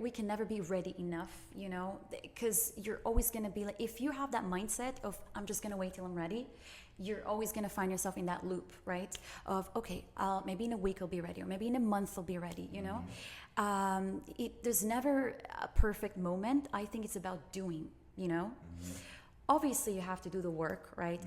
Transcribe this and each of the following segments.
we can never be ready enough, you know, because you're always going to be like, if you have that mindset of I'm just going to wait till I'm ready, you're always going to find yourself in that loop, right? Of, okay, maybe in a week I'll be ready, or maybe in a month I'll be ready, you know? There's never a perfect moment. I think it's about doing, you know? Obviously you have to do the work, right?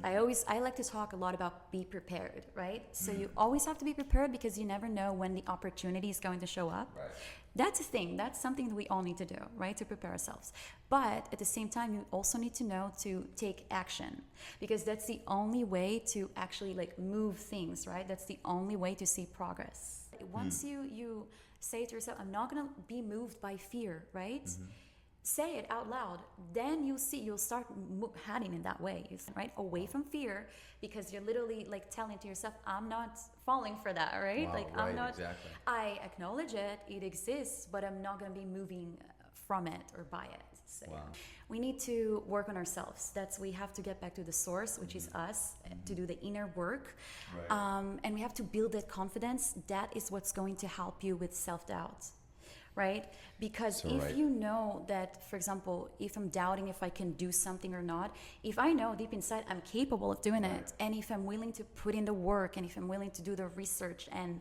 I like to talk a lot about be prepared, right? So you always have to be prepared because you never know when the opportunity is going to show up. Right. That's a thing. That's something that we all need to do, right? To prepare ourselves. But at the same time, you also need to know to take action, because that's the only way to actually like move things, right? That's the only way to see progress. Once you say to yourself, I'm not going to be moved by fear, right? Say it out loud, then you'll start heading in that way, right? Away from fear, because you're literally like telling to yourself, I'm not falling for that, right? Wow, like right, I'm not, exactly. I acknowledge it exists, but I'm not going to be moving from it or by it. So Wow. we need to work on ourselves. We have to get back to the source, which is us, to do the inner work. Right. And we have to build that confidence. That is what's going to help you with self-doubt. Right? Because if you know that, for example, if I'm doubting if I can do something or not, if I know deep inside I'm capable of doing it, and if I'm willing to put in the work, and if I'm willing to do the research and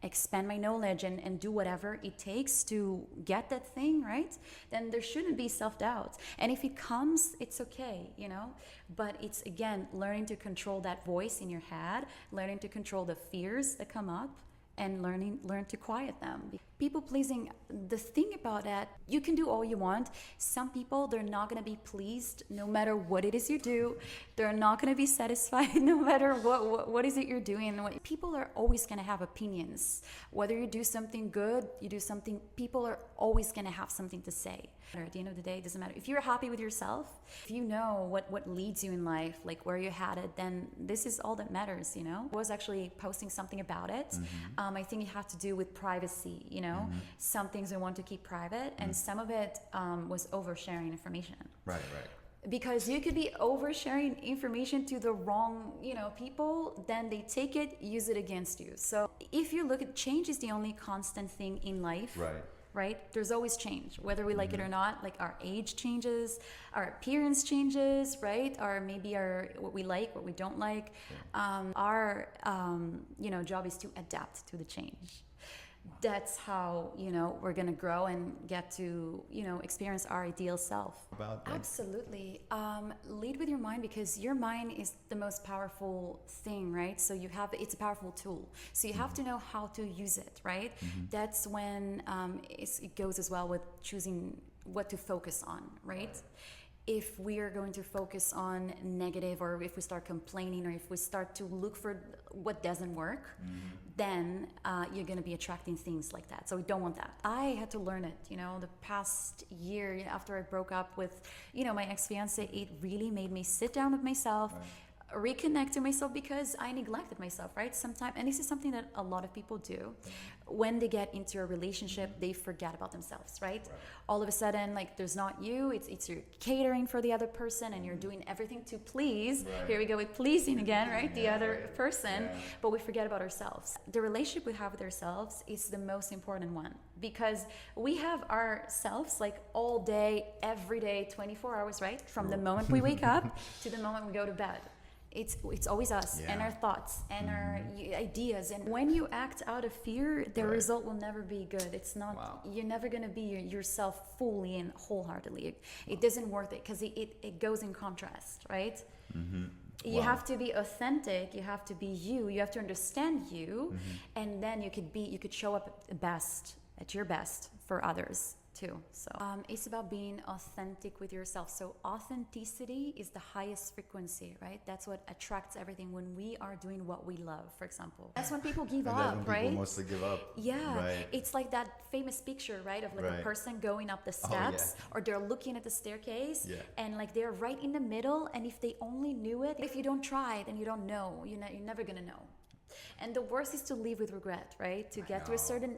expand my knowledge and do whatever it takes to get that thing, right? Then there shouldn't be self-doubt. And if it comes, it's okay, you know? But it's, again, learning to control that voice in your head, learning to control the fears that come up, and learn to quiet them. People pleasing, the thing about that, you can do all you want. Some people, they're not going to be pleased no matter what it is you do. They're not going to be satisfied no matter what is it you're doing. People are always going to have opinions. Whether you do something good, you do something, people are always going to have something to say. At the end of the day, it doesn't matter. If you're happy with yourself, if you know what leads you in life, like where you're headed, then this is all that matters, you know? I was actually posting something about it. I think it had to do with privacy, you know? Some things I want to keep private, and some of it was oversharing information. Right. Because you could be oversharing information to the wrong, you know, people, then they take it, use it against you. So if you look at, change is the only constant thing in life. Right? There's always change, whether we like it or not. Like our age changes, our appearance changes, right? Or maybe what we like, what we don't like. Our job is to adapt to the change. That's how, you know, we're going to grow and get to, you know, experience our ideal self. Absolutely. Lead with your mind, because your mind is the most powerful thing, right? So it's a powerful tool. So you have to know how to use it, right? That's when it goes as well with choosing what to focus on, right? If we are going to focus on negative, or if we start complaining, or if we start to look for what doesn't work, then you're going to be attracting things like that. So we don't want that. I had to learn it, you know, the past year after I broke up with, you know, my ex-fiance. It really made me sit down with myself, reconnect to myself, because I neglected myself, right? Sometimes, and this is something that a lot of people do. When they get into a relationship, they forget about themselves, right? All of a sudden, like, there's not you, it's you're catering for the other person, and you're doing everything to please. Here we go with pleasing again, right? The other person, but we forget about ourselves. The relationship we have with ourselves is the most important one, because we have ourselves like all day, every day, 24 hours, right? From the moment we wake up to the moment we go to bed. It's always us and our thoughts and our ideas. And when you act out of fear, the result will never be good. It's not, you're never going to be yourself fully and wholeheartedly. It doesn't work because it goes in contrast, right? You have to be authentic. You have to be you. You have to understand you. And then you could show up at your best for others too. So it's about being authentic with yourself. So authenticity is the highest frequency, right? That's what attracts everything when we are doing what we love, for example. That's when people give up, right? People mostly give up. It's like that famous picture, right, of like a person going up the steps, or they're looking at the staircase, and like they're right in the middle, and if they only knew it, if you don't try, then you don't know. You're never gonna know. And the worst is to live with regret, right? To get to a certain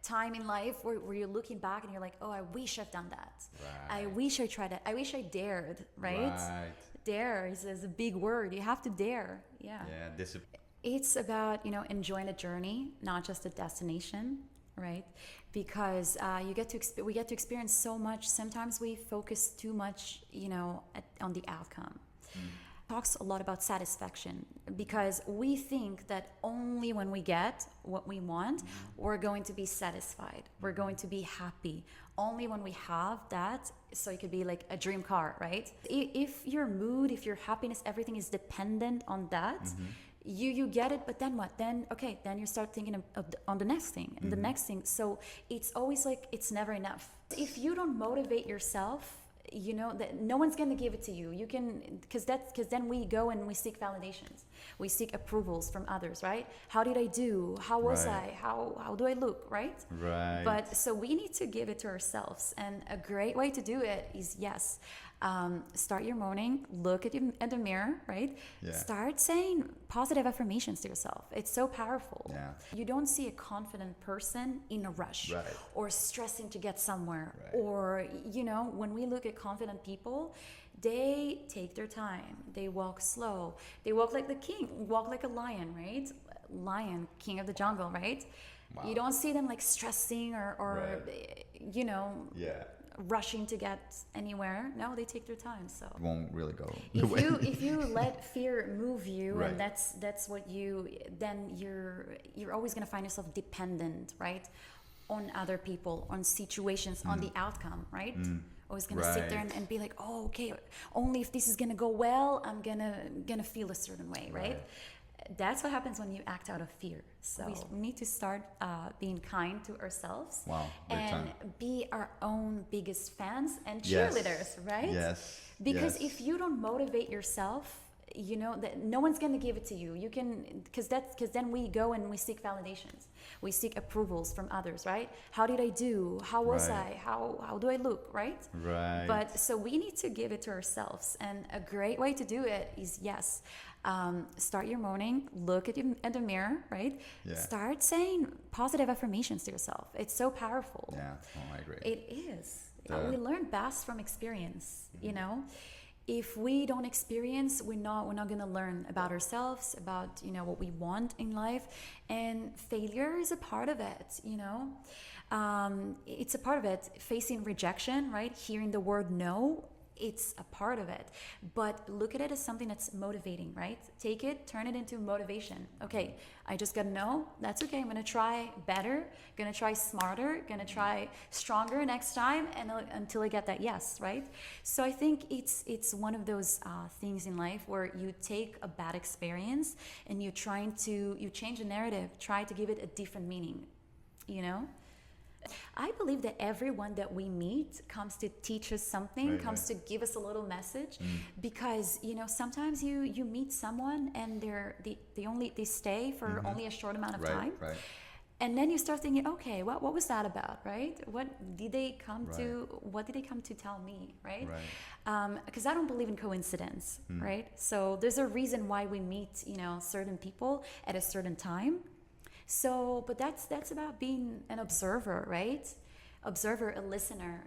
time in life where you're looking back and you're like, oh, I wish I've done that. I wish I tried that. I wish I dared, right? Dare is a big word. You have to dare. It's about, enjoying the journey, not just the destination. right? Because we get to experience so much. Sometimes we focus too much, on the outcome. Talks a lot about satisfaction, because we think that only when we get what we want, we're going to be satisfied, we're going to be happy. Only when we have that, so it could be like a dream car, right? If your mood, if your happiness, everything is dependent on that, you get it, but then what? Then you start thinking on the next thing and the next thing. So it's always like it's never enough. If you don't motivate yourself, that no one's going to give it to you. You can, because then we go and we seek validations, we seek approvals from others, right? How did I do? How was I? How do I look, right? But so we need to give it to ourselves, and a great way to do it is start your morning, look at the mirror, right? Start saying positive affirmations to yourself. It's so powerful. You don't see a confident person in a rush, or stressing to get somewhere, or when we look at confident people, they take their time, they walk slow, they walk like the king, walk like a lion, right? Lion, king of the jungle, right? You don't see them like stressing or rushing to get anywhere. No, they take their time. So it won't really go. If you let fear move you, and that's what then you're always going to find yourself dependent, right, on other people, on situations, on the outcome, right? Always going to sit there and be like, oh, okay, only if this is going to go well, I'm gonna feel a certain way, right? That's what happens when you act out of fear. So we need to start being kind to ourselves, and be our own biggest fans and cheerleaders, right? Because if you don't motivate yourself, that no one's going to give it to you. You can, because then we go and we seek validations, we seek approvals from others, right? How did I do? How was I? How do I look, right? But so we need to give it to ourselves, and a great way to do it is start your morning, look at the mirror, right? Start saying positive affirmations to yourself. It's so powerful. I agree. It is. We learn best from experience. If we don't experience, we're not going to learn about ourselves, about what we want in life. And failure is a part of it. It's a part of it. Facing rejection, right? Hearing the word no, it's a part of it. But look at it as something that's motivating, right? Take it, turn it into motivation. Okay, I just got a no. That's okay. I'm going to try better, going to try smarter, going to try stronger next time, and until I get that yes, right? So I think it's one of those things in life where you take a bad experience and you change the narrative, try to give it a different meaning, I believe that everyone that we meet comes to teach us something, comes to give us a little message, because sometimes you meet someone and they stay for only a short amount of time, and then you start thinking, okay, what was that about, right? What did they come to tell me, right? Because I don't believe in coincidence, right? So there's a reason why we meet certain people at a certain time. So, but that's about being an observer, right? Observer, a listener,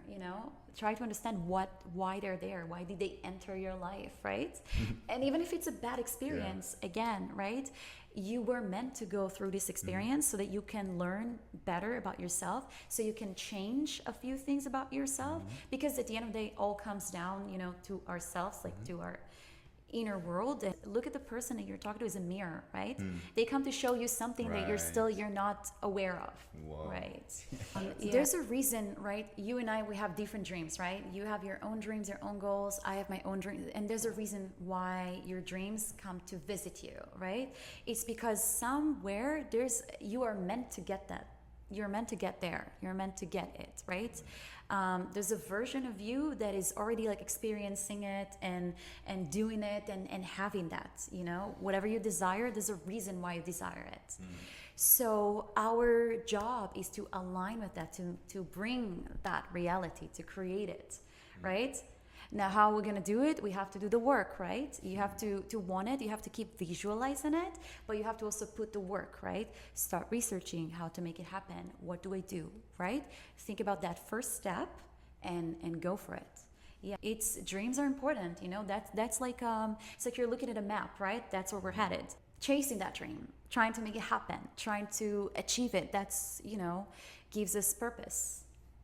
try to understand why they're there. Why did they enter your life, right? And even if it's a bad experience, again, right? You were meant to go through this experience so that you can learn better about yourself, so you can change a few things about yourself, because at the end of the day, it all comes down, to ourselves, like to our inner world. And look at the person that you're talking to as a mirror, right? They come to show you something that you're not aware of. Right? There's a reason, right? You and I, we have different dreams, right? You have your own dreams, your own goals. I have my own dreams, and there's a reason why your dreams come to visit you, right? It's because somewhere you are meant to get that. You're meant to get there. You're meant to get it, right? There's a version of you that is already like experiencing it and doing it and having that, whatever you desire, there's a reason why you desire it. So our job is to align with that, to bring that reality, to create it, right? Now, how we're going to do it, we have to do the work, right? You have to want it, you have to keep visualizing it, but you have to also put the work, right? Start researching how to make it happen. What do I do, right? Think about that first step and go for it. Dreams are important, that's like, it's like you're looking at a map, right? That's where we're headed. Chasing that dream, trying to make it happen, trying to achieve it. That's, gives us purpose.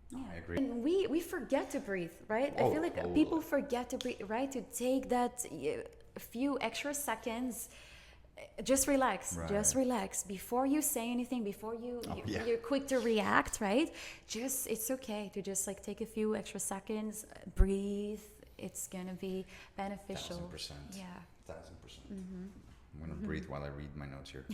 Yeah. I agree. And we forget to breathe, right? I feel like people forget to breathe, right? To take that few extra seconds. Just relax. Right. Just relax before you say anything. Before you're quick to react, right? It's okay to just like take a few extra seconds, breathe. It's gonna be beneficial. 1,000%. Yeah. 1,000%. I'm gonna breathe while I read my notes here.